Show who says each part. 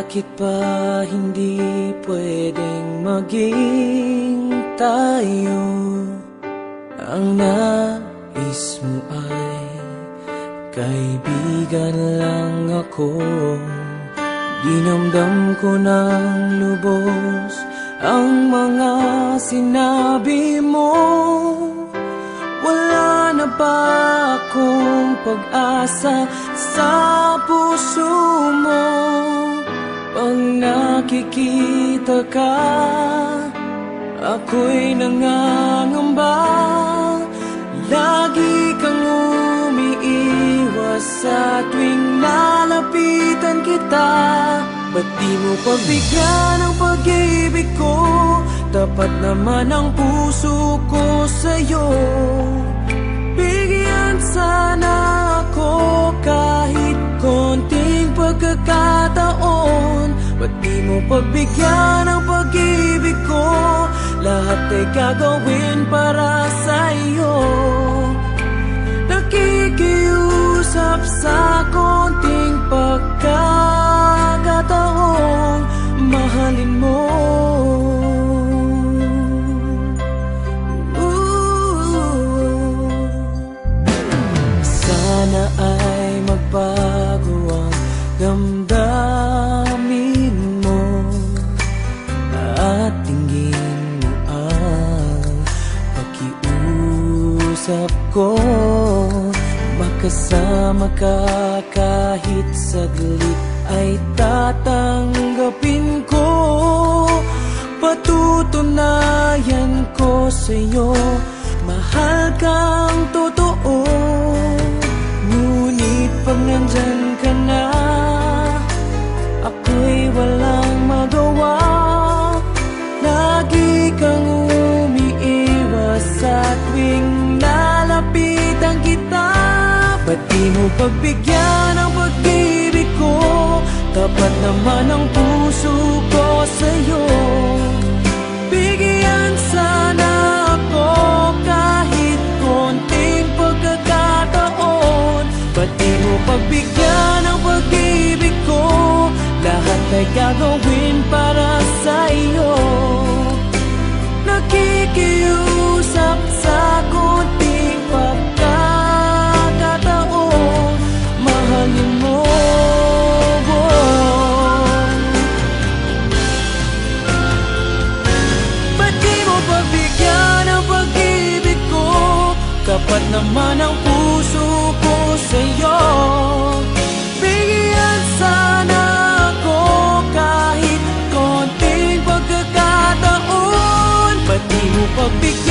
Speaker 1: Bakit ba hindi pwedeng maging tayo? Ang nais mo ay kaibigan lang ako. Dinamdam ko ng lubos ang mga sinabi mo. Wala na ba akong pag-asa sa puso mo? Pag nakikita ka, ako'y nangangamba. Lagi kang umiiwas sa tuwing lalapitan kita. Ba't di mo pagbigyan ang pag-ibig ko? Tapat naman ang puso ko sa'yo. Bigyan sana ako kahit konting pagkakataon. Ba't di mo pagbigyan ang pag-ibig ko? Lahat ay gagawin para sa'yo. Nakikiusap sa konting pagkakataon, mahalin mo. Sana ay magbago ang damdamin mo at tingin mo ang pakiusap ko. Makasama ka kahit saglit ay tatanggapin ko. Patutunayan ko sa'yo, mahal kang totoo. Ngunit pag nandyan ka na, ako'y walang magawa. Lagi kang umiiwas sa tuwing lalapitan kita. Ba't di mo pagbigyan ang pag-ibig ko? Tapat naman ang puso ko sa'yo. Bigyan sana ako kahit konting pagkakataon. Ba't di mo pagbigyan ang pag-ibig ko? Lahat ay gagawin para sa'yo. Nakikiusap sa konting pagkakataon, mahalin mo. Ba't di mo pagbigyan ang pag-ibig ko? Kapat naman ang puso ko sa'yo. Bigyan sana ako kahit konting pagkakataon. Ba't di mo pagbigyan